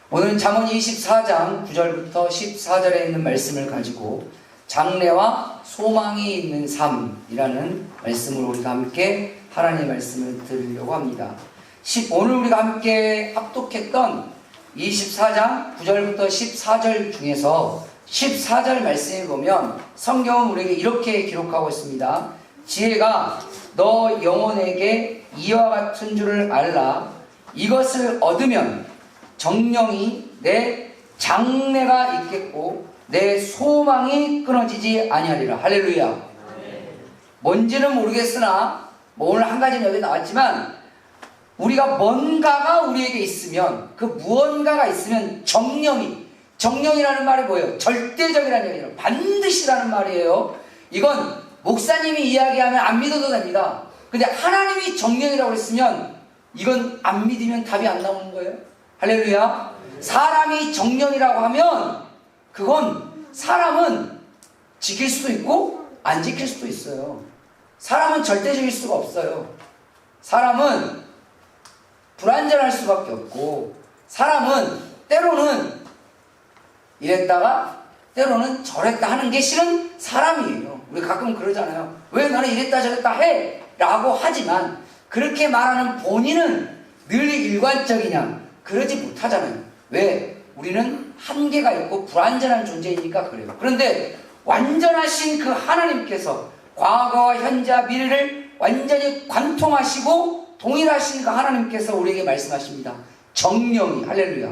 오늘은 잠언 24장 9절부터 14절에 있는 말씀을 가지고 장래와 소망이 있는 삶이라는 말씀으로 우리가 함께 하나님의 말씀을 들으려고 합니다. 오늘 우리가 함께 합독했던 24장 9절부터 14절 중에서 14절 말씀을 보면 성경은 우리에게 이렇게 기록하고 있습니다. 지혜가 너 영혼에게 이와 같은 줄을 알라. 이것을 얻으면 정령이 내 장래가 있겠고 내 소망이 끊어지지 아니하리라. 할렐루야. 뭔지는 모르겠으나 오늘 한 가지는 여기 나왔지만 우리가 뭔가가 우리에게 있으면 그 무언가가 있으면 정령이라는 말이 뭐예요? 절대적이라는 얘기예요. 반드시라는 말이에요. 이건 목사님이 이야기하면 안 믿어도 됩니다. 근데 하나님이 정령이라고 했으면 이건 안 믿으면 답이 안 나오는 거예요. 할렐루야. 사람이 정령이라고 하면 그건 사람은 지킬 수도 있고 안 지킬 수도 있어요. 사람은 절대적일 수가 없어요. 사람은 불완전할 수밖에 없고 사람은 때로는 이랬다가 때로는 저랬다 하는 게 실은 사람이에요. 우리 가끔 그러잖아요. 왜 나는 이랬다 저랬다 해? 라고 하지만 그렇게 말하는 본인은 늘 일관적이냐? 그러지 못하잖아요. 왜? 우리는 한계가 있고 불완전한 존재이니까 그래요. 그런데 완전하신 그 하나님께서 과거와 현재와 미래를 완전히 관통하시고 동일하신 그 하나님께서 우리에게 말씀하십니다. 정령이, 할렐루야.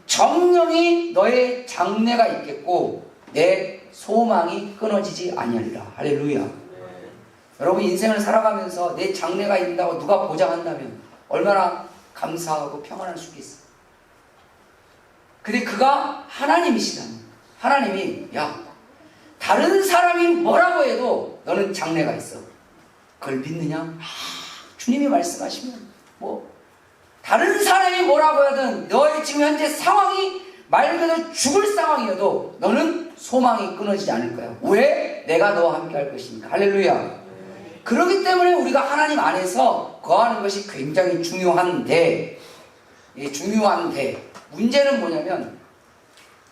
정령이 너의 장래가 있겠고 내 소망이 끊어지지 아니하리라. 할렐루야. 여러분 인생을 살아가면서 내 장래가 있다고 누가 보장한다면 얼마나 감사하고 평안할 수 있겠어요. 근데 그가 하나님이시다면 하나님이 야 다른 사람이 뭐라고 해도 너는 장래가 있어. 그걸 믿느냐? 주님이 말씀하시면 다른 사람이 뭐라고 하든 너의 지금 현재 상황이 말 그대로 죽을 상황이어도 너는 소망이 끊어지지 않을 거야. 왜? 내가 너와 함께 할 것이니까. 할렐루야. 그렇기 때문에 우리가 하나님 안에서 거하는 것이 굉장히 중요한데 문제는 뭐냐면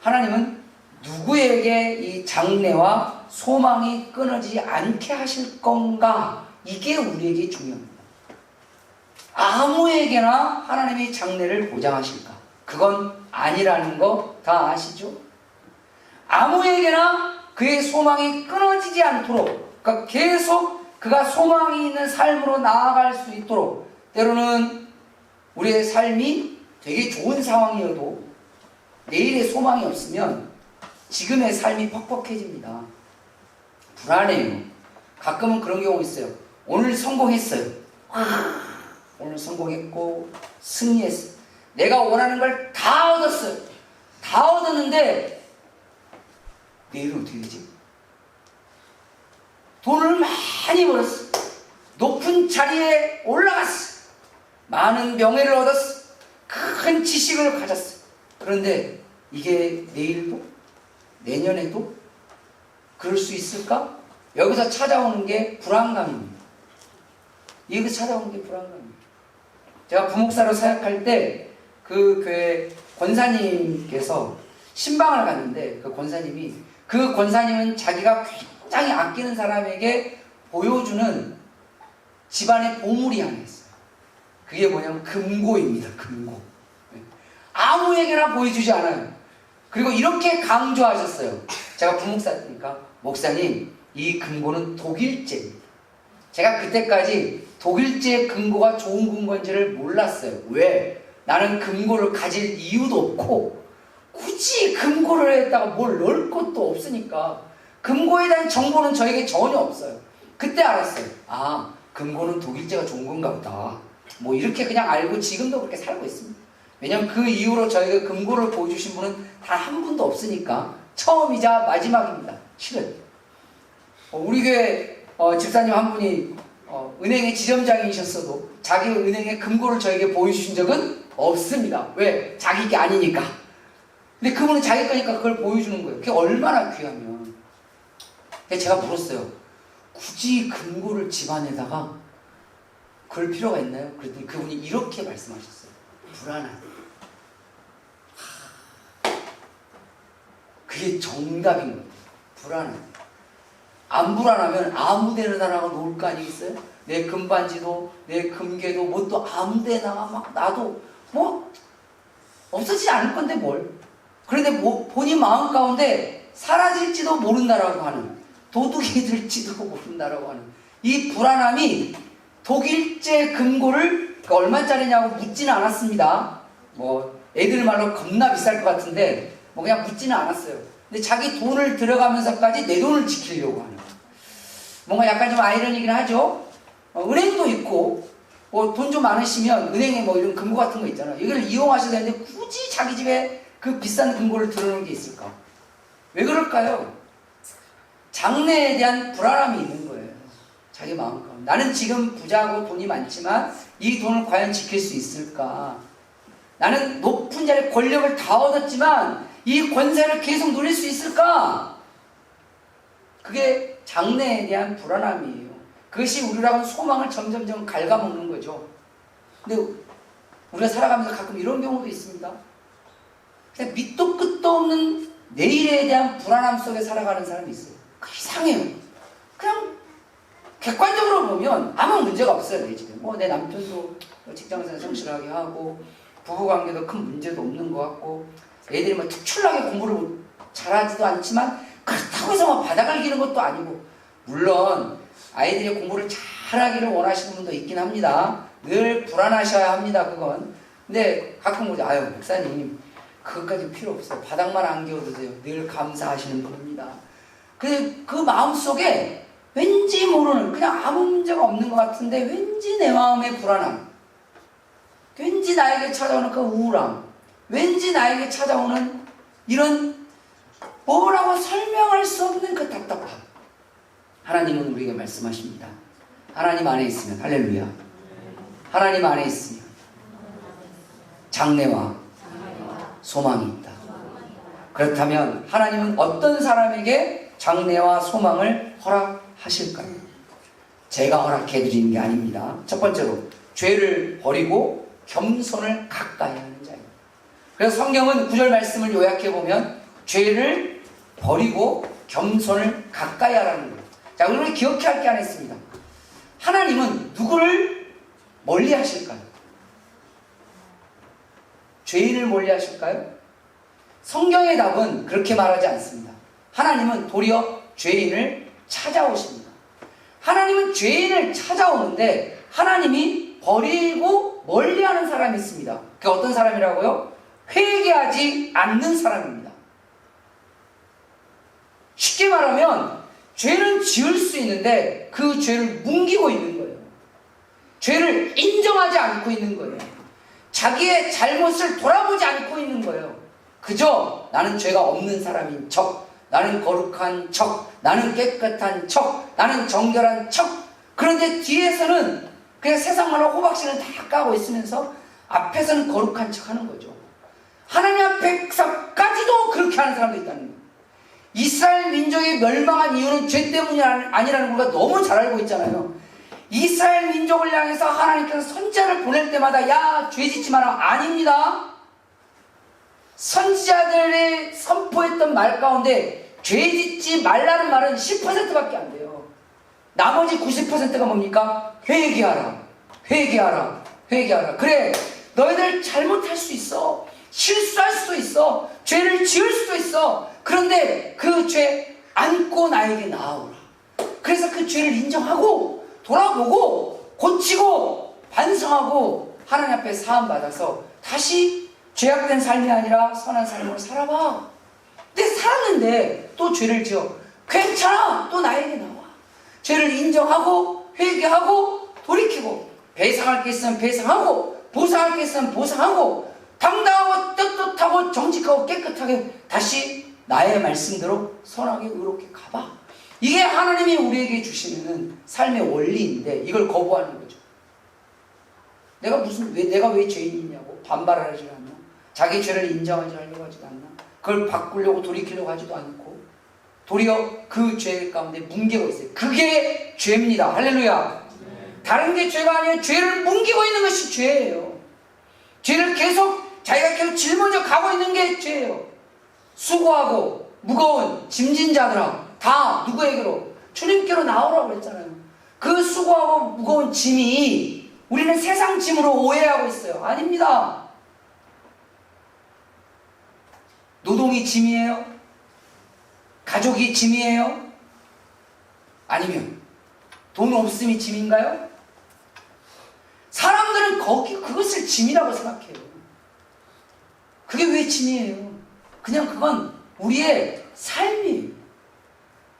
하나님은 누구에게 이 장래와 소망이 끊어지지 않게 하실 건가? 이게 우리에게 중요합니다. 아무에게나 하나님이 장래를 보장하실까? 그건 아니라는 거 다 아시죠? 아무에게나 그의 소망이 끊어지지 않도록 그러니까 계속 그가 소망이 있는 삶으로 나아갈 수 있도록 때로는 우리의 삶이 되게 좋은 상황이어도 내일의 소망이 없으면 지금의 삶이 퍽퍽해집니다. 불안해요. 가끔은 그런 경우 있어요. 오늘 성공했어요. 오늘 성공했고 승리했어요. 내가 원하는 걸 다 얻었어요. 다 얻었는데 내일은 어떻게 되지? 돈을 많이 벌었어. 높은 자리에 올라갔어. 많은 명예를 얻었어. 큰 지식을 가졌어. 그런데 이게 내일도? 내년에도? 그럴 수 있을까? 여기서 찾아오는 게 불안감입니다. 여기서 찾아오는 게 불안감입니다. 제가 부목사로 사역할 때 그 교회 권사님께서 신방을 갔는데 그 권사님은 자기가 굉장히 아끼는 사람에게 보여주는 집안의 보물이 하나 있어요. 그게 뭐냐면 금고입니다. 금고. 아무에게나 보여주지 않아요. 그리고 이렇게 강조하셨어요. 제가 부목사니까 목사님 이 금고는 독일제입니다. 제가 그때까지 독일제 금고가 좋은 금고인지를 몰랐어요. 왜? 나는 금고를 가질 이유도 없고 굳이 금고를 했다가 뭘 넣을 것도 없으니까 금고에 대한 정보는 저에게 전혀 없어요. 그때 알았어요. 아, 금고는 독일제가 좋은 건가 보다. 이렇게 그냥 알고 지금도 그렇게 살고 있습니다. 왜냐면 그 이후로 저에게 금고를 보여주신 분은 단 한 분도 없으니까 처음이자 마지막입니다. 실은 우리 교회 집사님 한 분이 은행의 지점장이셨어도 자기 은행의 금고를 저에게 보여주신 적은 없습니다. 왜? 자기 게 아니니까. 근데 그분은 자기 거니까 그걸 보여주는 거예요. 그게 얼마나 귀하면. 제가 물었어요. 굳이 금고를 집안에다가 그럴 필요가 있나요? 그랬더니 그분이 이렇게 말씀하셨어요. 불안하다. 그게 정답인 거예요. 불안해. 안 불안하면 아무 데나 나가 놓을 거 아니겠어요? 내 금반지도 내 금괴도 뭐 또 아무 데나 막 놔도 뭐 없어지지 않을 건데 뭘. 그런데 뭐 본인 마음 가운데 사라질지도 모른다라고 하는, 도둑이 될지도 모른다라고 하는 이 불안함이 독일제 금고를 얼마짜리냐고 묻지는 않았습니다. 뭐 애들 말로 겁나 비쌀 것 같은데 뭐 그냥 묻지는 않았어요. 근데 자기 돈을 들어가면서까지 내 돈을 지키려고 하는, 뭔가 약간 좀 아이러니긴 하죠. 은행도 있고 뭐 돈 좀 많으시면 은행에 뭐 이런 금고 같은 거 있잖아요. 이걸 이용하셔야 되는데 굳이 자기 집에 그 비싼 금고를 들어놓은 게 있을까? 왜 그럴까요? 장래에 대한 불안함이 있는 거예요. 자기 마음 가운데. 나는 지금 부자고 돈이 많지만 이 돈을 과연 지킬 수 있을까? 나는 높은 자리에 권력을 다 얻었지만 이 권세를 계속 누릴 수 있을까? 그게 장래에 대한 불안함이에요. 그것이 우리라고는 소망을 점점점 갉아먹는 거죠. 근데 우리가 살아가면서 가끔 이런 경우도 있습니다. 그냥 밑도 끝도 없는 내일에 대한 불안함 속에 살아가는 사람이 있어요. 그 이상해요. 그냥 객관적으로 보면 아무 문제가 없어요. 내 집에. 뭐 내 남편도 직장생활 성실하게 하고 부부관계도 큰 문제도 없는 것 같고 애들이 뭐 특출나게 공부를 잘하지도 않지만 그렇다고 해서 뭐 바닥을 기는 것도 아니고, 물론 아이들이 공부를 잘하기를 원하시는 분도 있긴 합니다. 늘 불안하셔야 합니다. 그건. 근데 가끔 보죠. 아유 목사님 그것까지 필요 없어요. 바닥만 안 기어주세요. 늘 감사하시는 분입니다. 그 마음속에 왠지 모르는, 그냥 아무 문제가 없는 것 같은데 왠지 내 마음의 불안함, 왠지 나에게 찾아오는 그 우울함, 왠지 나에게 찾아오는 이런 뭐라고 설명할 수 없는 그 답답함. 하나님은 우리에게 말씀하십니다. 하나님 안에 있으면, 할렐루야, 하나님 안에 있으면 장래와 소망이 있다. 그렇다면 하나님은 어떤 사람에게 장래와 소망을 허락하실까요? 제가 허락해드리는 게 아닙니다. 첫 번째로 죄를 버리고 겸손을 가까이 하는 자입니다. 그래서 성경은 9절 말씀을 요약해보면 죄를 버리고 겸손을 가까이 하라는 거예요. 자, 우리 기억해야 할 게 하나 있습니다. 하나님은 누구를 멀리 하실까요? 죄인을 멀리 하실까요? 성경의 답은 그렇게 말하지 않습니다. 하나님은 도리어 죄인을 찾아오십니다. 하나님은 죄인을 찾아오는데 하나님이 버리고 멀리하는 사람이 있습니다. 그게 어떤 사람이라고요? 회개하지 않는 사람입니다. 쉽게 말하면 죄는 지을 수 있는데 그 죄를 뭉기고 있는 거예요. 죄를 인정하지 않고 있는 거예요. 자기의 잘못을 돌아보지 않고 있는 거예요. 그저 나는 죄가 없는 사람인 척, 나는 거룩한 척, 나는 깨끗한 척, 나는 정결한 척. 그런데 뒤에서는 그냥 세상 말로 호박씨는 다 까고 있으면서 앞에서는 거룩한 척 하는 거죠. 하나님 앞에서까지도 그렇게 하는 사람도 있다는 거예요. 이스라엘 민족이 멸망한 이유는 죄 때문이 아니라는 걸 우리가 너무 잘 알고 있잖아요. 이스라엘 민족을 향해서 하나님께서 선지자를 보낼 때마다 야, 죄 짓지 마라. 아닙니다. 선지자들이 선포했던 말 가운데 죄 짓지 말라는 말은 10%밖에 안 돼요. 나머지 90%가 뭡니까? 회개하라, 회개하라, 회개하라. 그래, 너희들 잘못할 수 있어. 실수할 수도 있어. 죄를 지을 수도 있어. 그런데 그 죄 안고 나에게 나아오라. 그래서 그 죄를 인정하고 돌아보고 고치고 반성하고 하나님 앞에 사함받아서 다시 죄악된 삶이 아니라 선한 삶으로 살아봐. 근데 살았는데 또 죄를 지어. 괜찮아. 또 나에게 나와. 죄를 인정하고 회개하고 돌이키고, 배상할 게 있으면 배상하고 보상할 게 있으면 보상하고, 당당하고 떳떳하고 정직하고 깨끗하게 다시 나의 말씀대로 선하게 의롭게 가봐. 이게 하나님이 우리에게 주시는 삶의 원리인데 이걸 거부하는 거죠. 내가 왜 죄인이냐고 반발하지 않나? 자기 죄를 인정하지 않으려고 하지도 않나? 그걸 바꾸려고 돌이키려고 하지도 않고 도리어 그 죄 가운데 뭉개고 있어요. 그게 죄입니다. 할렐루야. 다른 게 죄가 아니에요. 죄를 뭉개고 있는 것이 죄예요. 죄를 계속 자기가 계속 짊어져 가고 있는 게 죄예요. 수고하고 무거운 짐진 자들아 다 누구에게로? 주님께로 나오라고 했잖아요. 그 수고하고 무거운 짐이 우리는 세상 짐으로 오해하고 있어요. 아닙니다. 노동이 짐이에요? 가족이 짐이에요? 아니면 돈 없음이 짐인가요? 사람들은 그것을 짐이라고 생각해요. 그게 왜 짐이에요? 그냥 그건 우리의 삶이에요.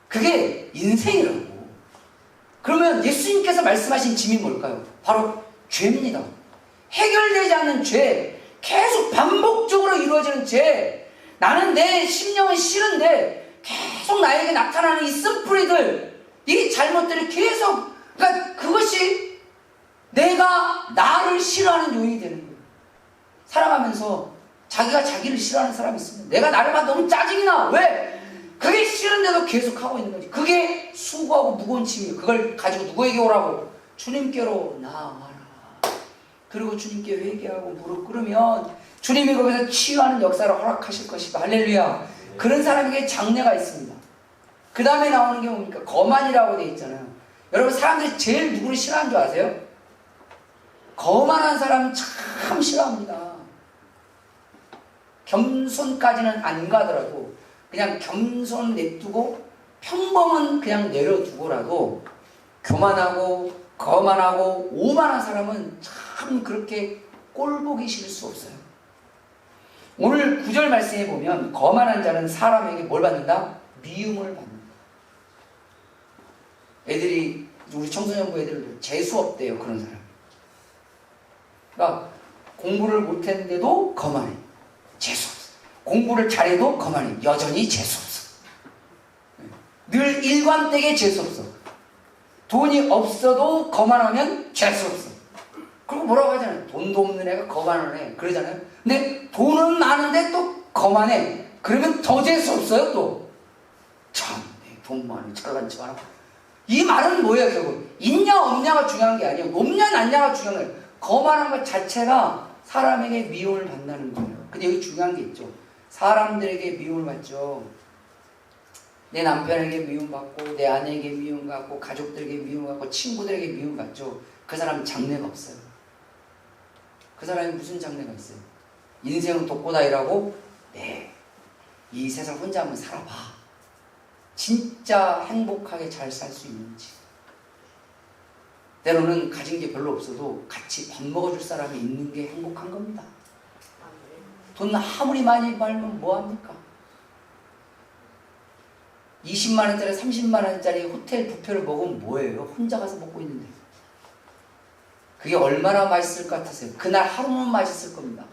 그게 인생이라고. 그러면 예수님께서 말씀하신 짐이 뭘까요? 바로 죄입니다. 해결되지 않는 죄, 계속 반복적으로 이루어지는 죄, 나는 내 심령은 싫은데 계속 나에게 나타나는 이 쓴뿌리들, 이 잘못들이 계속, 그러니까 그것이 내가 나를 싫어하는 요인이 되는 거예요. 살아가면서 자기가 자기를 싫어하는 사람이 있으면 내가 나를 봐 너무 짜증이 나. 왜? 그게 싫은데도 계속 하고 있는 거지. 그게 수고하고 무거운 짐이에요. 그걸 가지고 누구에게 오라고? 주님께로 나와라. 그리고 주님께 회개하고 무릎 꿇으면 주님이 거기서 치유하는 역사를 허락하실 것이다. 할렐루야. 그런 사람에게 장래가 있습니다. 그 다음에 나오는 게 뭡니까? 거만이라고 되어 있잖아요. 여러분, 사람들이 제일 누구를 싫어하는 줄 아세요? 거만한 사람 참 싫어합니다. 겸손까지는 안 가더라도 그냥 겸손 냅두고 평범은 그냥 내려두고라도 교만하고 거만하고 오만한 사람은 참 그렇게 꼴보기 싫을 수 없어요. 오늘 9절 말씀에 보면 거만한 자는 사람에게 뭘 받는다? 미움을 받는다. 애들이 우리 청소년부 애들 재수 없대요. 그런 사람. 그러니까 공부를 못했는데도 거만해. 재수 없어. 공부를 잘해도 거만해. 여전히 재수 없어. 늘 일관되게 재수 없어. 돈이 없어도 거만하면 재수 없어. 그리고 뭐라고 하잖아요. 돈도 없는 애가 거만한 애. 그러잖아요. 근데 돈은 많은데 또 거만해. 그러면 더 재수 없어요 또. 참, 돈 많이 철간 척 하나. 이 말은 뭐예요 결국? 있냐 없냐가 중요한 게 아니에요. 높냐 낮냐가 중요한 거예요. 거만한 것 자체가 사람에게 미움을 받는다는 거예요. 근데 여기 중요한 게 있죠. 사람들에게 미움을 받죠. 내 남편에게 미움받고 내 아내에게 미움받고 가족들에게 미움받고 친구들에게 미움받죠. 그 사람은 장래가 없어요. 그 사람이 무슨 장래가 있어요? 인생은 독고다이라고? 네. 이 세상 혼자 한번 살아봐. 진짜 행복하게 잘 살 수 있는지. 때로는 가진 게 별로 없어도 같이 밥 먹어줄 사람이 있는 게 행복한 겁니다. 돈 아무리 많이 벌면 뭐합니까? 20만원짜리 30만원짜리 호텔 뷔페를 먹으면 뭐예요? 혼자 가서 먹고 있는데. 그게 얼마나 맛있을 것 같으세요? 그날 하루는 맛있을 겁니다.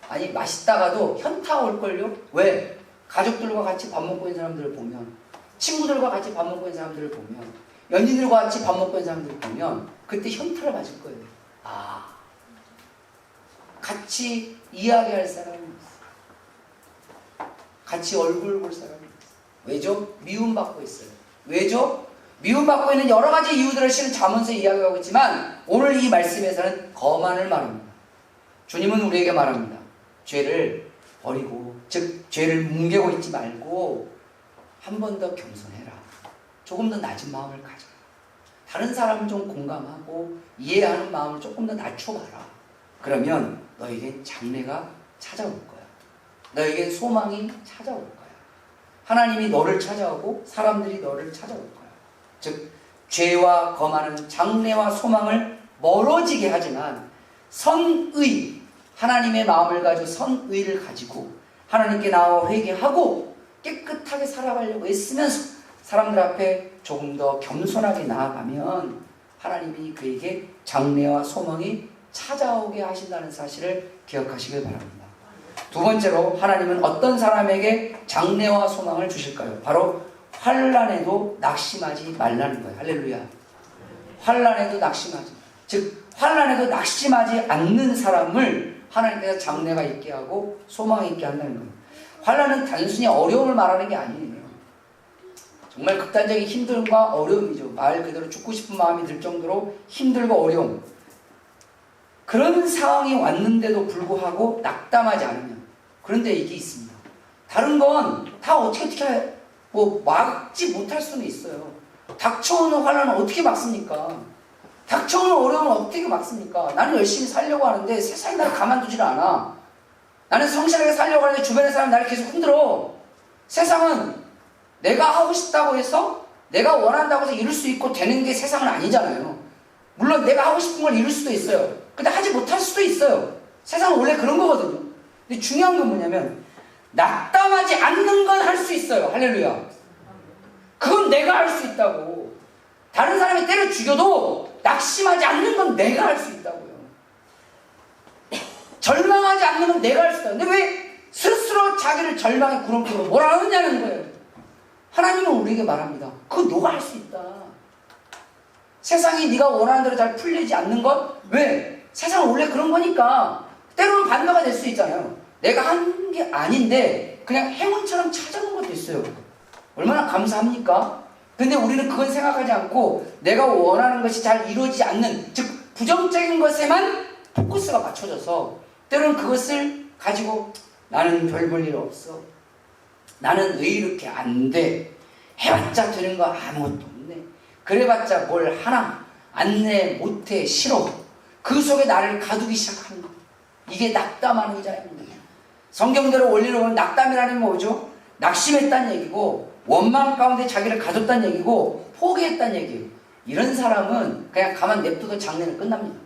아니 맛있다가도 현타 올걸요? 왜? 가족들과 같이 밥 먹고 있는 사람들을 보면, 친구들과 같이 밥 먹고 있는 사람들을 보면, 연인들과 같이 밥 먹고 있는 사람들을 보면 그때 현타를 맞을 거예요. 아, 같이 이야기할 사람이 있어요. 같이 얼굴 볼 사람이 있어요. 왜죠? 미움받고 있어요. 왜죠? 미움받고 있는 여러 가지 이유들을 실은 잠언서에 이야기하고 있지만 오늘 이 말씀에서는 거만을 말합니다. 주님은 우리에게 말합니다. 죄를 버리고, 즉 죄를 뭉개고 있지 말고 한 번 더 겸손해라. 조금 더 낮은 마음을 가져라. 다른 사람 좀 공감하고 이해하는 마음을 조금 더 낮춰봐라. 그러면 너에겐 장래가 찾아올 거야. 너에겐 소망이 찾아올 거야. 하나님이 너를 찾아오고 사람들이 너를 찾아올 거야. 즉 죄와 거만은 장래와 소망을 멀어지게 하지만 선의, 하나님의 마음을 가지고 선의를 가지고 하나님께 나와 회개하고 깨끗하게 살아가려고 애쓰면서 사람들 앞에 조금 더 겸손하게 나아가면 하나님이 그에게 장래와 소망이 찾아오게 하신다는 사실을 기억하시길 바랍니다. 두 번째로 하나님은 어떤 사람에게 장래와 소망을 주실까요? 바로 환난에도 낙심하지 말라는 거예요. 할렐루야. 환난에도 낙심하지, 즉 환난에도 낙심하지 않는 사람을 하나님께서 장래가 있게 하고 소망이 있게 한다는 거예요. 환난은 단순히 어려움을 말하는 게 아니에요. 정말 극단적인 힘듦과 어려움이죠. 말 그대로 죽고 싶은 마음이 들 정도로 힘들고 어려움. 그런 상황이 왔는데도 불구하고 낙담하지 않으면, 그런데 이게 있습니다. 다른 건 다 어떻게 뭐 막지 못할 수는 있어요. 닥쳐오는 환난은 어떻게 막습니까? 닥쳐오는 어려움은 어떻게 막습니까? 나는 열심히 살려고 하는데 세상이 나를 가만두질 않아. 나는 성실하게 살려고 하는데 주변의 사람이 나를 계속 흔들어. 세상은 내가 하고 싶다고 해서 내가 원한다고 해서 이룰 수 있고 되는 게 세상은 아니잖아요. 물론 내가 하고 싶은 걸 이룰 수도 있어요. 근데 하지 못할 수도 있어요. 세상은 원래 그런 거거든요. 근데 중요한 건 뭐냐면 낙담하지 않는 건 할 수 있어요. 할렐루야. 그건 내가 할 수 있다고. 다른 사람이 때려 죽여도 낙심하지 않는 건 내가 할 수 있다고요. 절망하지 않는 건 내가 할 수 있다. 근데 왜 스스로 자기를 절망에 구렁텅이로 몰아넣느냐는 거예요. 하나님은 우리에게 말합니다. 그건 너가 할 수 있다. 세상이 네가 원하는 대로 잘 풀리지 않는 것? 왜? 세상은 원래 그런 거니까. 때로는 반대가 될 수 있잖아요. 내가 한 게 아닌데 그냥 행운처럼 찾아온 것도 있어요. 얼마나 감사합니까? 근데 우리는 그건 생각하지 않고 내가 원하는 것이 잘 이루어지지 않는, 즉 부정적인 것에만 포커스가 맞춰져서 때로는 그것을 가지고 나는 별 볼 일 없어. 나는 왜 이렇게 안 돼? 해봤자 되는 거 아무것도 없네. 그래봤자 뭘 하나? 안 내, 못해, 싫어. 그 속에 나를 가두기 시작하는 거. 이게 낙담하는 자입니다. 성경대로 원리를 보면 낙담이라는 뭐죠? 낙심했다는 얘기고 원망 가운데 자기를 가뒀다는 얘기고 포기했다는 얘기예요. 이런 사람은 그냥 가만 냅둬도 장래는 끝납니다.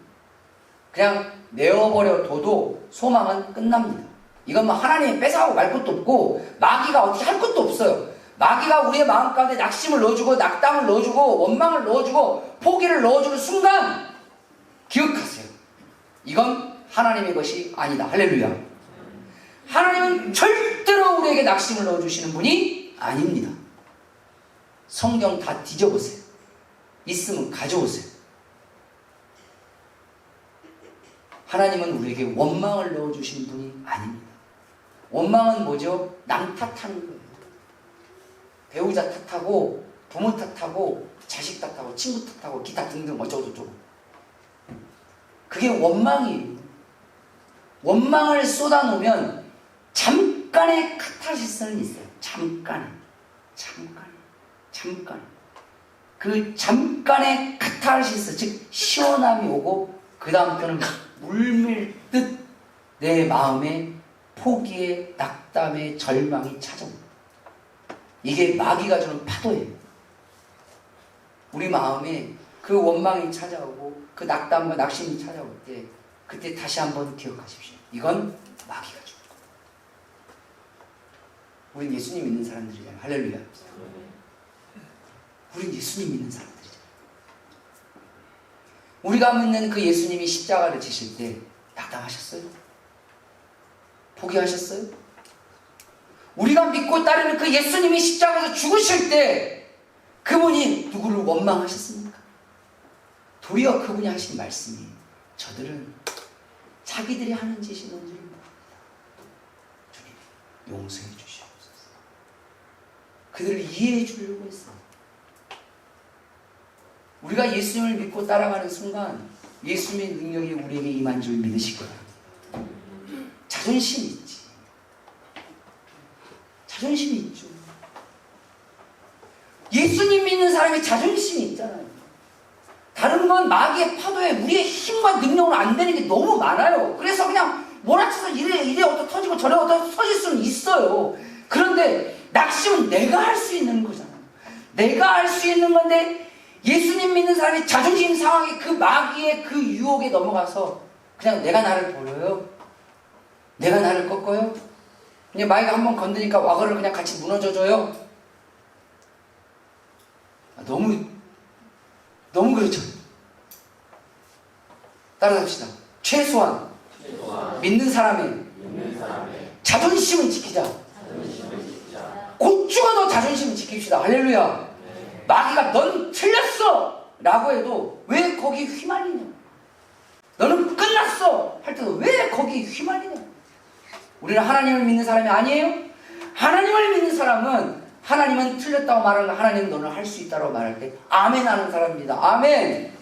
그냥 내어버려둬도 소망은 끝납니다. 이건 뭐 하나님이 뺏어가고 말 것도 없고 마귀가 어떻게 할 것도 없어요. 마귀가 우리의 마음 가운데 낙심을 넣어주고 낙담을 넣어주고 원망을 넣어주고 포기를 넣어주는 순간 기억하세요. 이건 하나님의 것이 아니다. 할렐루야. 하나님은 절대로 우리에게 낙심을 넣어주시는 분이 아닙니다. 성경 다 뒤져보세요. 있으면 가져오세요. 하나님은 우리에게 원망을 넣어주시는 분이 아닙니다. 원망은 뭐죠? 남 탓하는 거예요. 배우자 탓하고 부모 탓하고 자식 탓하고 친구 탓하고 기타 등등 어쩌고저쩌고. 그게 원망이에요. 원망을 쏟아놓으면 잠깐의 카타르시스는 있어요. 잠깐. 그 잠깐의 카타르시스, 즉 시원함이 오고 그 다음부터는 물밀듯 내 마음에 포기에 낙담에 절망이 찾아옵니다. 이게 마귀가 주는 파도예요. 우리 마음에 그 원망이 찾아오고 그 낙담과 낙심이 찾아올 때 그때 다시 한번 기억하십시오. 이건 마귀가 주는 거예요. 우린 예수님 믿는 사람들이잖아요. 할렐루야. 우린 예수님 믿는 사람들이잖아요. 우리가 믿는 그 예수님이 십자가를 지실 때 낙담하셨어요? 포기하셨어요? 우리가 믿고 따르는 그 예수님이 십자가에서 죽으실 때 그분이 누구를 원망하셨습니까? 도리어 그분이 하신 말씀이 저들은 자기들이 하는 짓이 뭔지를 모릅니다. 주님 용서해 주시옵소서. 그들을 이해해 주려고 했어요. 우리가 예수님을 믿고 따라가는 순간 예수님의 능력이 우리에게 임한 줄 믿으실 거예요. 자존심이 있지. 자존심이 있죠. 예수님 믿는 사람이 자존심이 있잖아요. 다른 건 마귀의 파도에 우리의 힘과 능력으로 안 되는 게 너무 많아요. 그래서 그냥 몰아쳐서 이래 어떻게 터지고 저래 어떻게 터질 수는 있어요. 그런데 낙심은 내가 할 수 있는 거잖아요. 내가 할 수 있는 건데 예수님 믿는 사람이 자존심 상황에 그 마귀의 그 유혹에 넘어가서 그냥 내가 나를 버려요? 내가 나를 꺾어요? 그냥 마귀가 한번 건드니까 와그를 그냥 같이 무너져줘요? 너무 그렇죠. 따라합시다. 최소한 믿는 사람의 자존심은 지키자. 곧 죽어도 자존심은 지킵시다. 할렐루야. 마귀가 넌 틀렸어 라고 해도 왜 거기 휘말리냐. 너는 끝났어 할 때도 왜 거기 휘말리냐. 우리는 하나님을 믿는 사람이 아니에요. 하나님을 믿는 사람은 하나님은 틀렸다고 말하는 하나님은 너는 할 수 있다고 말할 때 아멘 하는 사람입니다. 아멘.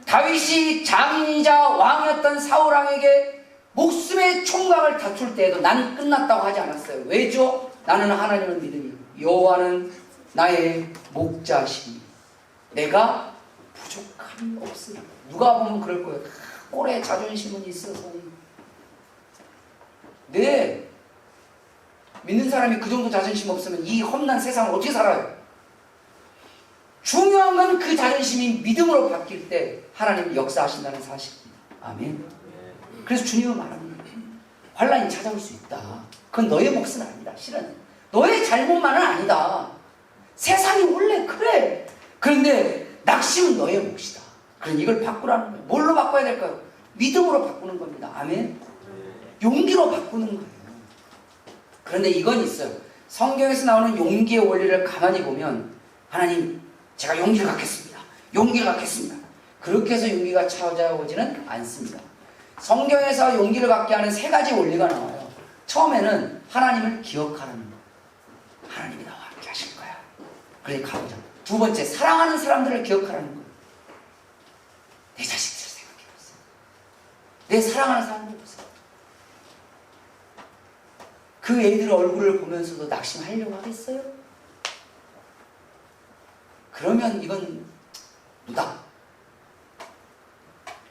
다윗이 장인이자 왕이었던 사울왕에게 목숨의 총각을 다툴 때에도 나는 끝났다고 하지 않았어요. 왜죠? 나는 하나님을 믿으니 여호와는 나의 목자시니 내가 부족함이 없으리. 누가 보면 그럴 거예요. 꼴에 자존심은 있어서. 네, 믿는 사람이 그 정도 자존심 없으면 이 험난 세상을 어떻게 살아요? 중요한 건 그 자존심이 믿음으로 바뀔 때 하나님이 역사하신다는 사실입니다. 아멘. 그래서 주님은 말합니다. 환난이 찾아올 수 있다. 그건 너의 몫은 아니다. 실은 너의 잘못만은 아니다. 세상이 원래 그래. 그런데 낙심은 너의 몫이다. 그러니 이걸 바꾸라는 거예요. 뭘로 바꿔야 될까요? 믿음으로 바꾸는 겁니다. 아멘. 용기로 바꾸는 거예요. 그런데 이건 있어요. 성경에서 나오는 용기의 원리를 가만히 보면 하나님, 제가 용기를 갖겠습니다. 용기를 갖겠습니다. 그렇게 해서 용기가 찾아오지는 않습니다. 성경에서 용기를 갖게 하는 세 가지 원리가 나와요. 처음에는 하나님을 기억하라는 거. 하나님이 나와 함께 하실 거야. 그래 가보자. 두 번째, 사랑하는 사람들을 기억하라는 거. 내 자식들을 생각해보세요. 내 사랑하는 사람들 보세요. 그 애들 얼굴을 보면서도 낙심하려고 하겠어요? 그러면 이건 무당.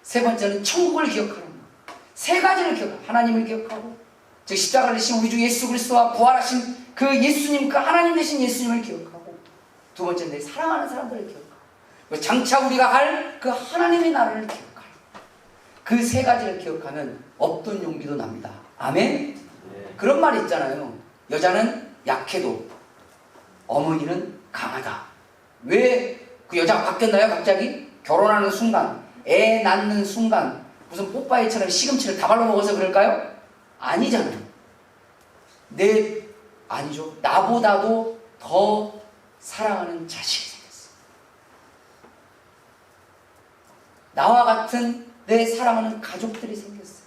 세 번째는 천국을 기억하는 것. 세 가지를 기억하고, 하나님을 기억하고, 즉 십자가를 지신 우리 주 예수 그리스도와 부활하신 그 예수님, 그 하나님 되신 예수님을 기억하고, 두 번째는 내 사랑하는 사람들을 기억하고, 장차 우리가 할 그 하나님의 나라를 기억하고, 그 세 가지를 기억하면 없던 용기도 납니다. 아멘? 네. 그런 말이 있잖아요. 여자는 약해도 어머니는 강하다. 왜 그 여자가 바뀌었나요? 갑자기? 결혼하는 순간, 애 낳는 순간 무슨 뽀빠이처럼 시금치를 다발로 먹어서 그럴까요? 아니잖아요. 아니죠. 나보다도 더 사랑하는 자식이 생겼어. 나와 같은 내 사랑하는 가족들이 생겼어요.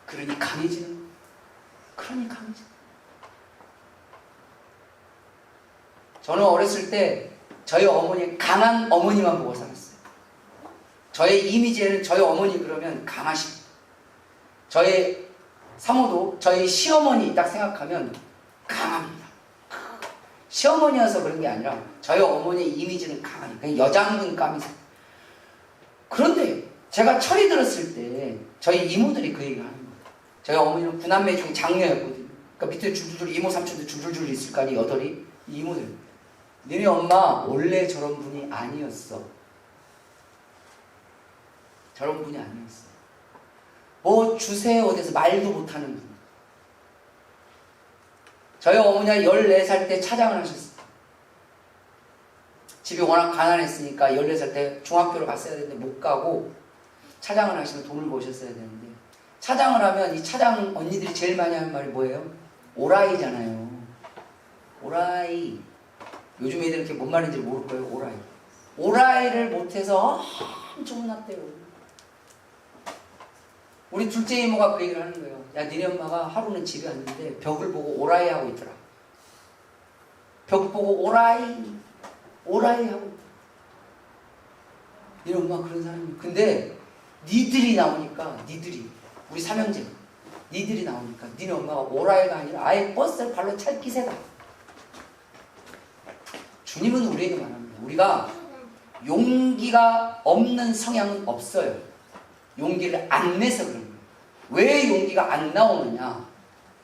그러니 강해지는 거예요. 그러니 강해지는 거예요. 저는 어렸을 때 저희 어머니, 강한 어머니만 보고 살았어요. 저의 이미지에는 저희 어머니 그러면 강하십니다. 저의 사모도 저희 시어머니 딱 생각하면 강합니다. 시어머니여서 그런 게 아니라 저희 어머니의 이미지는 강하니까 그냥 여장분감이세요. 그런데 제가 철이 들었을 때 저희 이모들이 그 얘기를 하는 거예요. 저희 어머니는 9남매 중에 장녀였거든요. 그러니까 밑에 줄줄줄 이모 삼촌도 줄줄줄 있을 거 아니에요. 여덟이. 이모들. 너네 엄마 원래 저런 분이 아니었어. 저런 분이 아니었어. 뭐 주세요 어디서 말도 못하는 분. 저희 어머니가 14살 때 차장을 하셨어요. 집이 워낙 가난했으니까 14살 때 중학교를 갔어야 되는데 못 가고 차장을 하시면 돈을 버셨어야 되는데, 차장을 하면 이 차장 언니들이 제일 많이 하는 말이 뭐예요? 오라이잖아요. 오라이. 요즘 애들 이렇게 뭔 말인지 모를 거예요. 오라이. 오라이를 못해서 엄청 혼났대요. 우리 둘째 이모가 그 얘기를 하는 거예요. 야, 니네 엄마가 하루는 집에 왔는데 벽을 보고 오라이 하고 있더라. 벽 보고 오라이 하고. 니네 엄마가 그런 사람이에요. 근데 니들이 나오니까, 우리 삼형제 니들이 나오니까 니네 엄마가 오라이가 아니라 아예 버스를 발로 찰 기세다. 주님은 우리에게 말합니다. 우리가 용기가 없는 성향은 없어요. 용기를 안 내서 그런 거예요. 왜 용기가 안 나오느냐?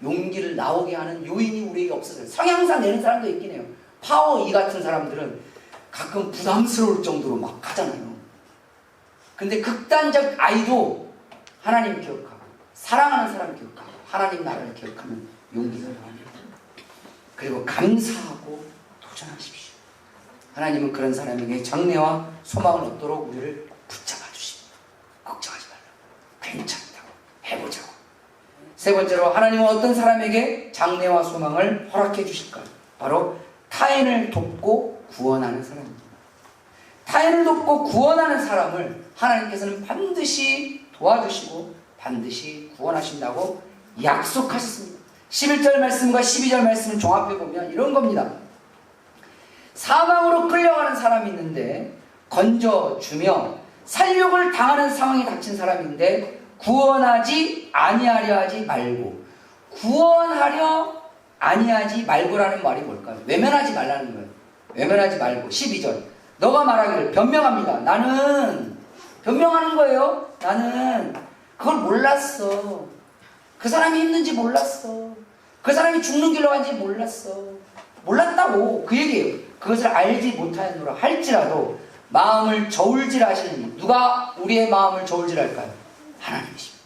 용기를 나오게 하는 요인이 우리에게 없어서요. 성향상 내는 사람도 있긴 해요. 파워 2 같은 사람들은 가끔 부담스러울 정도로 막 하잖아요. 근데 극단적 아이도 하나님 기억하고 사랑하는 사람 기억하고 하나님 나라를 기억하면 용기가 나옵니다. 그리고 감사하고 도전하십시오. 하나님은 그런 사람에게 장래와 소망을 얻도록 우리를 붙잡아 주십니다. 걱정하지 말라고. 괜찮다고. 해보자고. 세 번째로, 하나님은 어떤 사람에게 장래와 소망을 허락해 주실까요? 바로 타인을 돕고 구원하는 사람입니다. 타인을 돕고 구원하는 사람을 하나님께서는 반드시 도와주시고 반드시 구원하신다고 약속하셨습니다. 11절 말씀과 12절 말씀을 종합해 보면 이런 겁니다. 사망으로 끌려가는 사람이 있는데 건져주며 살육을 당하는 상황에 닥친 사람인데 구원하지 아니하려 하지 말고. 구원하려 아니하지 말고라는 말이 뭘까요? 외면하지 말라는 거예요. 외면하지 말고. 12절. 너가 말하기를 변명합니다. 나는 변명하는 거예요. 나는 그걸 몰랐어. 그 사람이 힘든지 몰랐어. 그 사람이 죽는 길로 간지 몰랐어. 몰랐다고 그 얘기예요. 그것을 알지 못하였노라 할지라도 마음을 저울질하시니. 누가 우리의 마음을 저울질할까요? 하나님이십니다.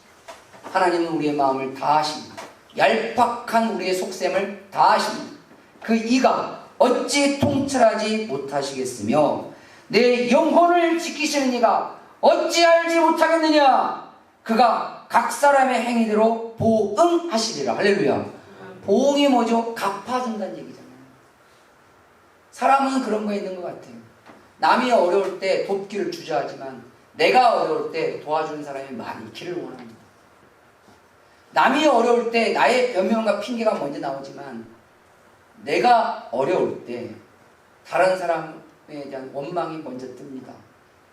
하나님은 우리의 마음을 다 아십니다. 얄팍한 우리의 속셈을 다 아십니다. 그 이가 어찌 통찰하지 못하시겠으며 내 영혼을 지키시는 이가 어찌 알지 못하겠느냐. 그가 각 사람의 행위대로 보응하시리라. 할렐루야. 보응이 뭐죠? 갚아준다는 얘기잖아요. 사람은 그런 거 있는 것 같아요. 남이 어려울 때 돕기를 주저하지만 내가 어려울 때 도와주는 사람이 많기를 원합니다. 남이 어려울 때 나의 변명과 핑계가 먼저 나오지만 내가 어려울 때 다른 사람에 대한 원망이 먼저 뜹니다.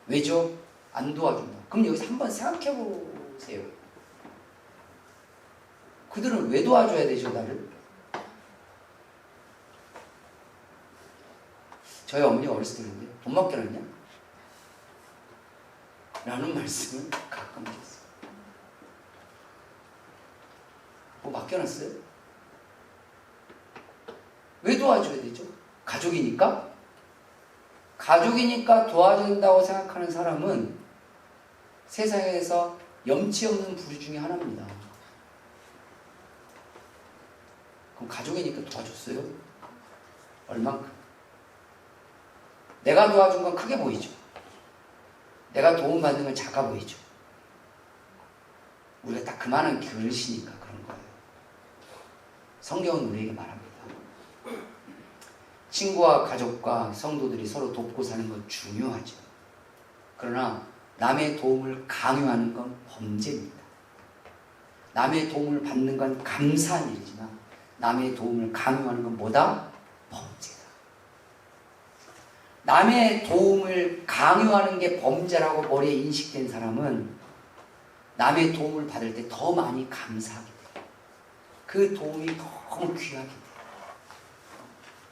왜죠? 안 도와준다. 그럼 여기서 한번 생각해 보세요. 그들은 왜 도와줘야 되죠, 나를? 저희 어머니가 어렸을 때 그랬는데 돈 맡겨놨냐? 라는 말씀을 가끔 드렸어요. 뭐 맡겨놨어요? 왜 도와줘야 되죠? 가족이니까? 가족이니까 도와준다고 생각하는 사람은 세상에서 염치 없는 부류 중에 하나입니다. 그럼 가족이니까 도와줬어요? 얼만큼? 내가 도와준 건 크게 보이죠. 내가 도움받는 건 작아 보이죠. 우리가 딱 그만한 그릇이니까 그런 거예요. 성경은 우리에게 말합니다. 친구와 가족과 성도들이 서로 돕고 사는 건 중요하죠. 그러나 남의 도움을 강요하는 건 범죄입니다. 남의 도움을 받는 건 감사한 일이지만 남의 도움을 강요하는 건 뭐다? 범죄다. 남의 도움을 강요하는 게 범죄라고 머리에 인식된 사람은 남의 도움을 받을 때 더 많이 감사하게 돼요. 그 도움이 너무 귀하게 돼요.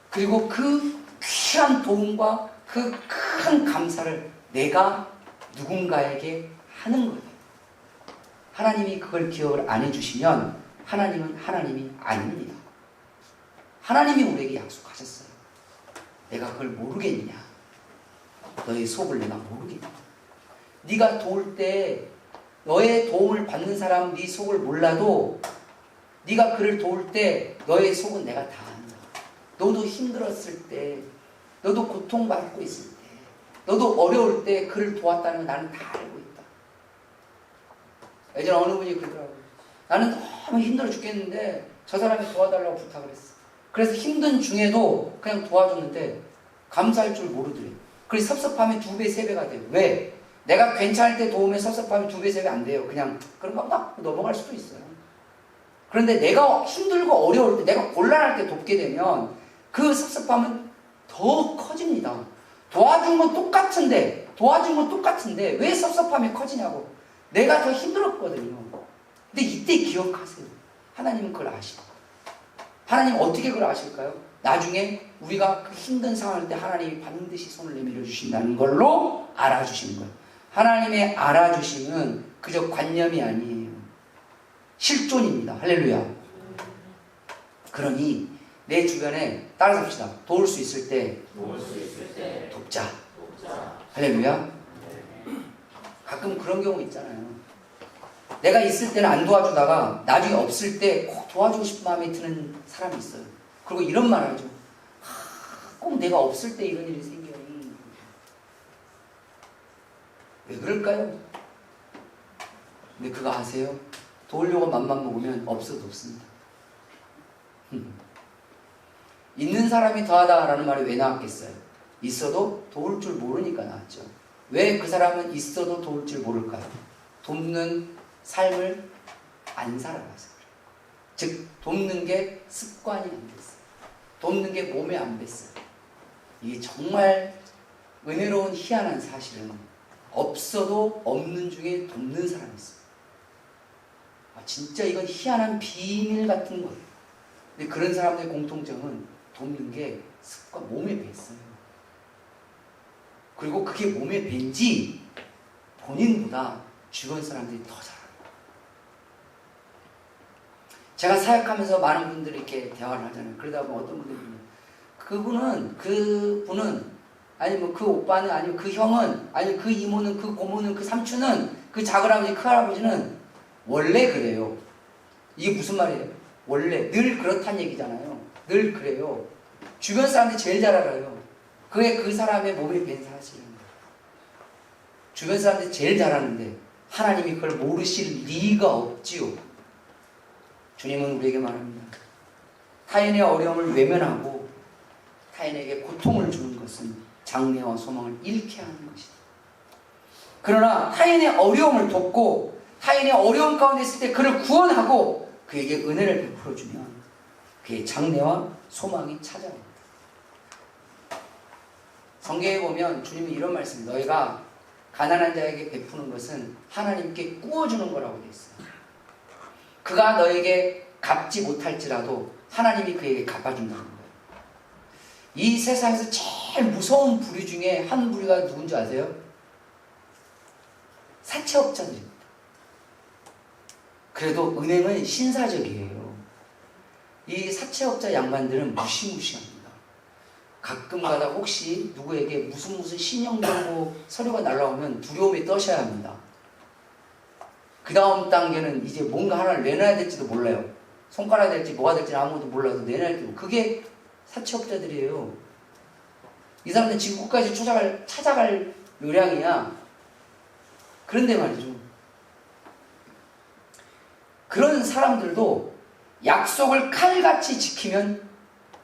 그리고 그 귀한 도움과 그 큰 감사를 내가 누군가에게 하는 거예요. 하나님이 그걸 기억을 안 해주시면 하나님은 하나님이 아닙니다. 하나님이 우리에게 약속하셨어요. 내가 그걸 모르겠냐? 너의 속을 내가 모르겠냐? 네가 도울 때 너의 도움을 받는 사람은 네 속을 몰라도 네가 그를 도울 때 너의 속은 내가 다 안다. 너도 힘들었을 때, 너도 고통받고 있을 때, 너도 어려울 때 그를 도왔다는 걸 나는 다 알고 있다. 예전에 어느 분이 그러더라고요. 나는 너무 힘들어 죽겠는데 저 사람이 도와달라고 부탁을 했어. 그래서 힘든 중에도 그냥 도와줬는데 감사할 줄 모르더래요. 그래서 섭섭함이 2배, 3배가 돼요. 왜? 내가 괜찮을 때 도우면 섭섭함이 2배, 3배 안 돼요. 그냥 그런 거 막 넘어갈 수도 있어요. 그런데 내가 힘들고 어려울 때, 내가 곤란할 때 돕게 되면 그 섭섭함은 더 커집니다. 도와준 건 똑같은데 왜 섭섭함이 커지냐고. 내가 더 힘들었거든요. 근데 이때 기억하세요. 하나님은 그걸 아시고. 하나님은 어떻게 그걸 아실까요? 나중에 우리가 그 힘든 상황일 때 하나님이 반드시 손을 내밀어 주신다는 걸로 알아주시는 거예요. 하나님의 알아주심은 그저 관념이 아니에요. 실존입니다. 할렐루야. 그러니 내 주변에 따라서 합시다. 도울 수 있을 때 돕자. 할렐루야. 가끔 그런 경우 있잖아요. 내가 있을 때는 안 도와주다가 나중에 없을 때 꼭 도와주고 싶은 마음이 드는 사람이 있어요. 그리고 이런 말 하죠. 꼭 내가 없을 때 이런 일이 생겨요. 왜 그럴까요? 근데 그거 아세요? 도우려고 맘만 먹으면 없어도 없습니다. 있는 사람이 더하다라는 말이 왜 나왔겠어요? 있어도 도울 줄 모르니까 나왔죠. 왜 그 사람은 있어도 도울 줄 모를까요? 돕는 삶을 안 살아가서 그래요. 즉 돕는 게 습관이 안 됐어요. 돕는 게 몸에 안 뱄어요. 이게 정말 은혜로운 희한한 사실은 없어도 없는 중에 돕는 사람이 있어요. 진짜 이건 희한한 비밀 같은 거예요. 근데 그런 사람들의 공통점은 돕는 게 습관, 몸에 뱄어요. 그리고 그게 몸에 뱄지 본인보다 주변 사람들이 더 잘합니다. 제가 사역하면서 많은 분들이 이렇게 대화를 하잖아요. 그러다 보면 어떤 분들이 그분은 아니면 그 오빠는 아니면 그 형은 아니면 그 이모는 그 고모는 그 삼촌은 그 작은아버지 큰할아버지는 원래 그래요. 이게 무슨 말이에요? 원래 늘 그렇단 얘기잖아요. 늘 그래요. 주변 사람들이 제일 잘 알아요. 그게 그 사람의 몸에 밴 사실입니다. 주변 사람들이 제일 잘 아는데 하나님이 그걸 모르실 리가 없지요. 주님은 우리에게 말합니다. 타인의 어려움을 외면하고 타인에게 고통을 주는 것은 장래와 소망을 잃게 하는 것이다. 그러나 타인의 어려움을 돕고 타인의 어려움 가운데 있을 때 그를 구원하고 그에게 은혜를 베풀어주면 그의 장래와 소망이 찾아옵니다. 성경에 보면 주님은 이런 말씀, 너희가 가난한 자에게 베푸는 것은 하나님께 꾸어주는 거라고 되어 있어요. 그가 너에게 갚지 못할지라도 하나님이 그에게 갚아준다는 거예요. 이 세상에서 제일 무서운 부류 중에 한 부류가 누군지 아세요? 사채업자들입니다. 그래도 은행은 신사적이에요. 이 사채업자 양반들은 무시무시합니다. 가끔가다 혹시 누구에게 무슨 신용정보 서류가 날라오면 두려움에 떠셔야 합니다. 그 다음 단계는 이제 뭔가 하나를 내놔야 될지도 몰라요. 손가락 될지 뭐가 될지 아무것도 몰라도 내놔야 되고, 그게 사채업자들이에요. 이 사람들은 지금 끝까지 찾아갈 요량이야. 그런데 말이죠. 그런 사람들도 약속을 칼같이 지키면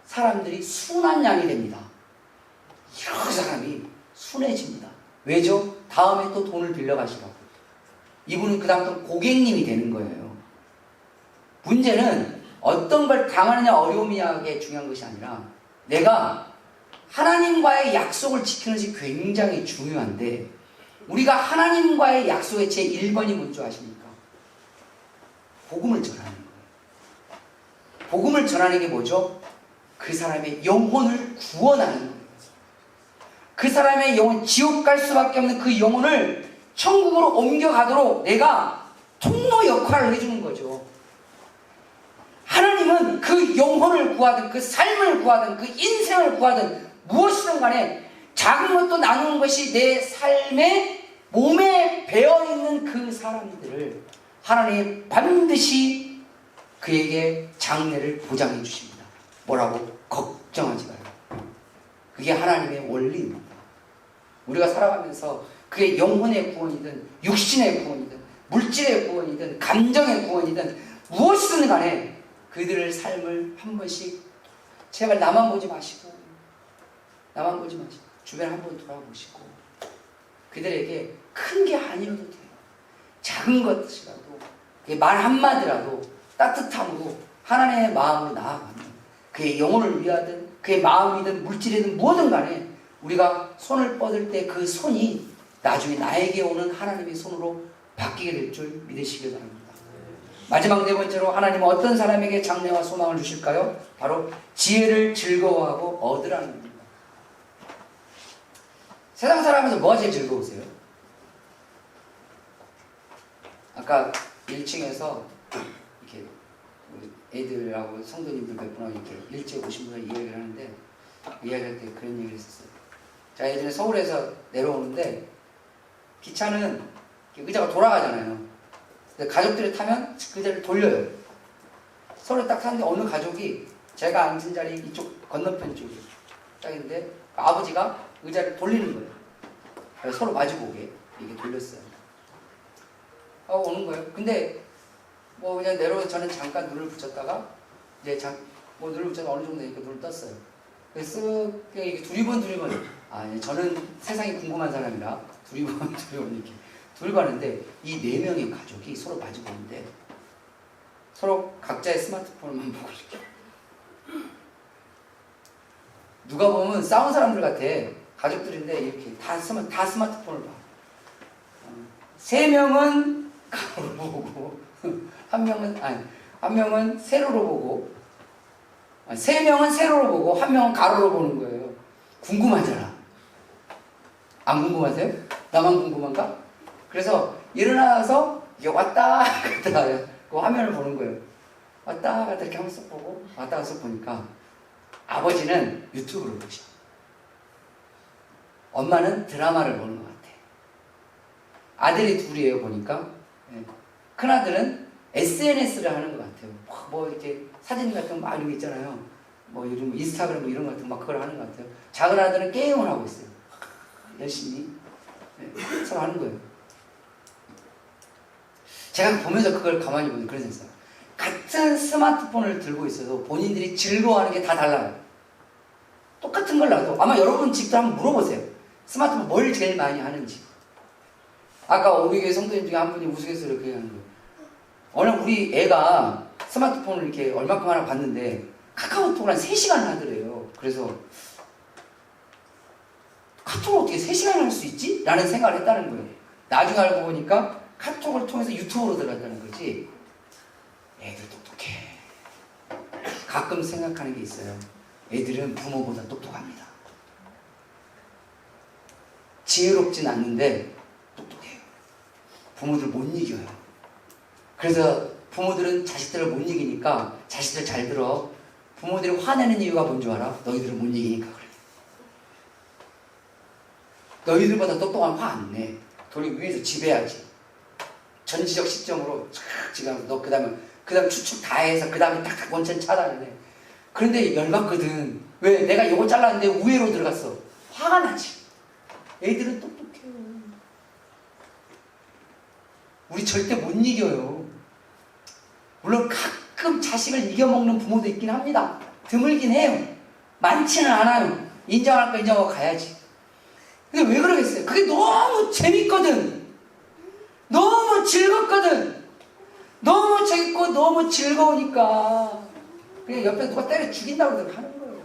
사람들이 순한 양이 됩니다. 여러 사람이 순해집니다. 왜죠? 다음에 또 돈을 빌려가시라고. 이분은 그 다음부터 고객님이 되는 거예요. 문제는 어떤 걸 당하느냐 어려움이냐가 중요한 것이 아니라 내가 하나님과의 약속을 지키는 것이 굉장히 중요한데, 우리가 하나님과의 약속의 제1번이 뭔지 아십니까? 복음을 전하는 거예요. 복음을 전하는 게 뭐죠? 그 사람의 영혼을 구원하는 거예요. 그 사람의 영혼, 지옥 갈 수밖에 없는 그 영혼을 천국으로 옮겨가도록 내가 통로 역할을 해주는 거죠. 하나님은 그 영혼을 구하든 그 삶을 구하든 그 인생을 구하든 무엇이든 간에 작은 것도 나누는 것이 내 삶의 몸에 배어있는 그 사람들을 하나님 반드시 그에게 장래를 보장해 주십니다. 뭐라고? 걱정하지 말아요. 그게 하나님의 원리입니다. 우리가 살아가면서 그게 영혼의 구원이든 육신의 구원이든 물질의 구원이든 감정의 구원이든 무엇이든 간에 그들의 삶을 한 번씩 제발 나만 보지 마시고 주변 한번 돌아보시고 그들에게 큰 게 아니어도 돼요. 작은 것이라도 말 한마디라도 따뜻함으로 하나님의 마음으로 나아가면 그의 영혼을 위하든 그의 마음이든 물질이든 뭐든 간에 우리가 손을 뻗을 때 그 손이 나중에 나에게 오는 하나님의 손으로 바뀌게 될 줄 믿으시길 바랍니다. 마지막 네 번째로 하나님은 어떤 사람에게 장래와 소망을 주실까요? 바로 지혜를 즐거워하고 얻으라는 겁니다. 세상 살아가면서 뭐가 제일 즐거우세요? 아까 1층에서 이렇게 애들하고 성도님들 몇 분하고 이렇게 일찍 오신 분들 이야기를 하는데, 이야기할 때 그런 얘기를 했었어요. 자, 예전에 서울에서 내려오는데 기차는 의자가 돌아가잖아요. 근데 가족들이 타면 그 의자를 돌려요. 서로 딱 타는데 어느 가족이 제가 앉은 자리 이쪽 건너편 쪽이 딱인데 아버지가 의자를 돌리는 거예요. 그래서 서로 마주보게 이게 돌렸어요. 오는 거예요. 근데 뭐 그냥 내려오서 저는 잠깐 눈을 붙였다가 이제 눈을 붙여서 어느 정도 되니까 눈을 떴어요. 그래서 그냥 이렇게 두리번 저는 세상이 궁금한 사람이라 두리번 이렇게 둘이 봤는데 이 네 명의 가족이 서로 마주 보는데 서로 각자의 스마트폰을만 보고 이렇게 누가 보면 싸운 사람들 같아. 가족들인데 이렇게 다 스마트폰을 봐. 세 명은 거울 보고 한 명은 세로로 보고, 세 명은 세로로 보고 한 명은 가로로 보는 거예요. 궁금하잖아. 안 궁금하세요? 나만 궁금한가? 그래서 일어나서 이게 왔다 갔다 그 화면을 보는 거예요. 왔다 갔다 이렇게 한번 쏙 보고 왔다 갔다 쏙 보니까 아버지는 유튜브를 보셔. 엄마는 드라마를 보는 것 같아. 아들이 둘이에요 보니까. 큰아들은 SNS를 하는 것 같아요. 뭐 이렇게 사진 같은 거 막 이런 거 있잖아요. 뭐 이런 인스타그램 뭐 이런 거 같은 거 막 그걸 하는 것 같아요. 작은 아들은 게임을 하고 있어요. 열심히 서로 하는 거예요. 제가 보면서 그걸 가만히 보면 그런 생각. 같은 스마트폰을 들고 있어도 본인들이 즐거워하는 게 다 달라요. 똑같은 걸 놔도 아마 여러분 집도 한번 물어보세요. 스마트폰 뭘 제일 많이 하는지. 아까 우리 교회 성도님 중에 한 분이 우스갯소리로 그렇게 하는 거예요. 어느 우리 애가 스마트폰을 이렇게 얼마큼 하나 봤는데 카카오톡을 한 3시간 하더래요. 그래서 카톡을 어떻게 3시간 할 수 있지? 라는 생각을 했다는 거예요. 나중에 알고 보니까 카톡을 통해서 유튜브로 들어갔다는 거지. 애들 똑똑해. 가끔 생각하는 게 있어요. 애들은 부모보다 똑똑합니다. 지혜롭진 않는데 똑똑해요. 부모들 못 이겨요. 그래서 부모들은 자식들을 못 이기니까 자식들 잘 들어. 부모들이 화내는 이유가 뭔 줄 알아? 너희들을 못 이기니까 그래. 너희들보다 똑똑하면 화 안 내. 돌이 위에서 지배하지. 전지적 시점으로 지금 너 그다음 추측 다 해서 그다음에 딱딱 원천 차단해. 그런데 열받거든. 왜? 내가 이거 잘랐는데 우회로 들어갔어. 화가 나지. 애들은 똑똑해요. 우리 절대 못 이겨요. 물론 가끔 자식을 이겨먹는 부모도 있긴 합니다. 드물긴 해요. 많지는 않아요. 인정할 거 인정하고 가야지. 근데 왜 그러겠어요? 그게 너무 재밌거든. 너무 즐겁거든. 너무 재밌고 너무 즐거우니까 그냥 옆에 누가 때려 죽인다고 하는 거예요.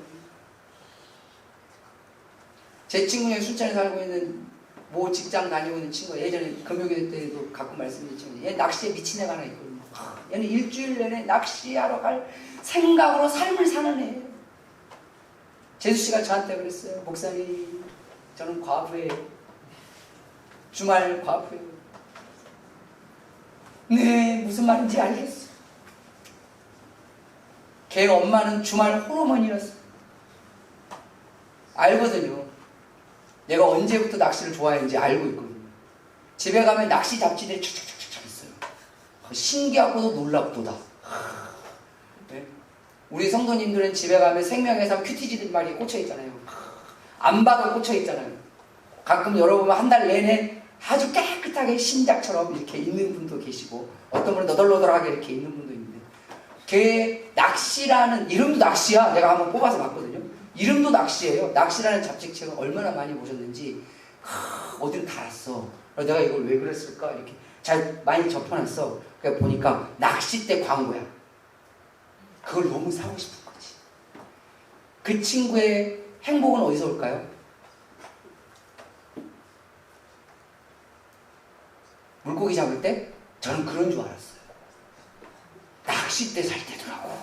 제 친구 중에 순천에 살고 있는 모 직장 다니고 있는 친구가 예전에 금요일 때도 가끔 말씀드렸지만 얘 낚시에 미친 애가 하나 있거든요. 얘는 일주일 내내 낚시하러 갈 생각으로 삶을 사는 애예요. 제수씨가 저한테 그랬어요. 목사님, 저는 과부예요. 주말 과부예요. 네, 무슨 말인지 알겠어요. 걔 엄마는 주말 호르몬이었어요. 알거든요. 내가 언제부터 낚시를 좋아했는지 알고 있거든요. 집에 가면 낚시 잡지들이 촥촥촥촥 있어요. 신기하고도 놀랍도다. 네? 우리 성도님들은 집에 가면 생명에서 큐티지들 말이 꽂혀 있잖아요. 안 봐도 꽂혀 있잖아요. 가끔 열어보면 한 달 내내 아주 깨끗하게 신작처럼 이렇게 있는 분도 계시고 어떤 분은 너덜너덜하게 이렇게 있는 분도 있는데 걔 낚시라는 이름도 낚시야. 내가 한번 뽑아서 봤거든요. 이름도 낚시예요. 낚시라는 잡지책을 얼마나 많이 보셨는지 어디를 달았어. 그래서 내가 이걸 왜 그랬을까 이렇게 잘 많이 접해놨어. 그러니까 보니까 낚싯대 광고야. 그걸 너무 사고 싶은 거지. 그 친구의 행복은 어디서 올까요? 물고기 잡을 때 저는 그런 줄 알았어요. 낚싯대 살 때더라고.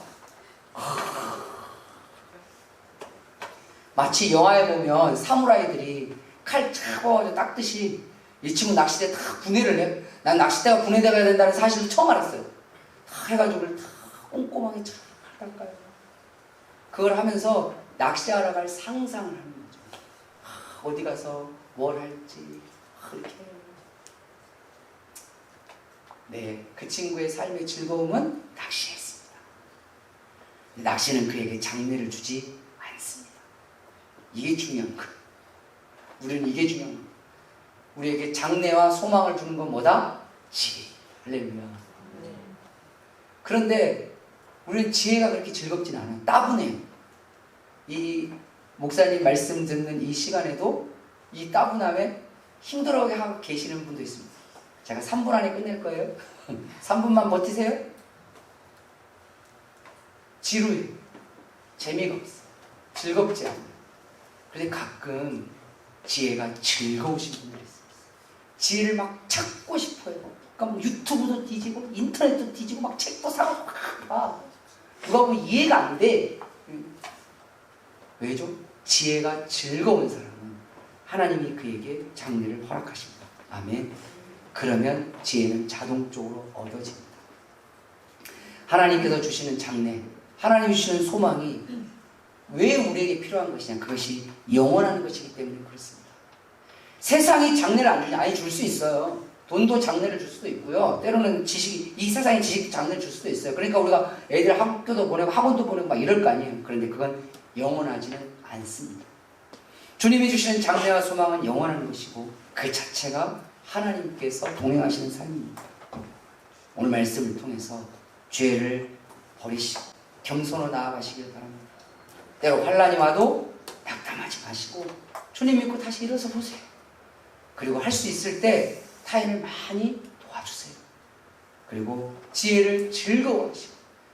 마치 영화에 보면 사무라이들이 칼 차고 닦듯이 이 친구 낚싯대 다 분해를 해. 난 낚싯대가 분해되어야 된다는 사실을 처음 알았어요. 다 해가지고 다 꼼꼼하게 잘 닦아요. 그걸 하면서 낚시하러 갈 상상을 하는 거죠. 어디 가서 뭘 할지 그렇게 해요. 네, 그 친구의 삶의 즐거움은 낚시였습니다. 낚시는 그에게 장래를 주지 않습니다. 이게 중요한 거. 우리는 이게 중요한 거. 우리에게 장래와 소망을 주는 건 뭐다? 지혜. 할렐루야. 그런데 우리는 지혜가 그렇게 즐겁진 않아요. 따분해요. 이 목사님 말씀 듣는 이 시간에도 이 따분함에 힘들어하고 계시는 분도 있습니다. 제가 3분 안에 끝낼 거예요. 3분만 버티세요. 지루해. 재미가 없어. 즐겁지 않아요. 그런데 가끔 지혜가 즐거우신 분들이 있어요. 지혜를 막 찾고 싶어요. 그러니까 뭐 유튜브도 뒤지고 인터넷 인터넷도 뒤지고 막 책도 사고 막 누가 보면 이해가 안 돼. 왜죠? 지혜가 즐거운 사람은 하나님이 그에게 장래를 허락하십니다. 아멘. 그러면 지혜는 자동적으로 얻어집니다. 하나님께서 주시는 장래, 하나님이 주시는 소망이 왜 우리에게 필요한 것이냐? 그것이 영원한 것이기 때문에 그렇습니다. 세상이 장래를 아니 줄 수 있어요. 돈도 장래를 줄 수도 있고요. 때로는 이 세상이 지식 장래를 줄 수도 있어요. 그러니까 우리가 애들 학교도 보내고 학원도 보내고 막 이럴 거 아니에요. 그런데 그건 영원하지는 않습니다. 주님이 주시는 장래와 소망은 영원한 것이고 그 자체가 하나님께서 동행하시는 삶입니다. 오늘 말씀을 통해서 죄를 버리시고 겸손으로 나아가시길 바랍니다. 때로 환난이 와도 낙담하지 마시고 주님 믿고 다시 일어서 보세요. 그리고 할 수 있을 때 타인을 많이 도와주세요. 그리고 지혜를 즐거워하시고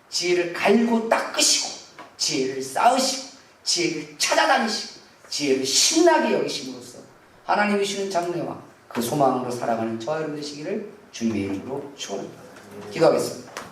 지혜를 갈고 닦으시고 지혜를 쌓으시고 지혜를 찾아다니시고 지혜를 신나게 여기심으로써 하나님이 주시는 장래와 그 소망으로 살아가는 저와 여러분 되시기를 주님의 이름으로 축원합니다. 기도하겠습니다.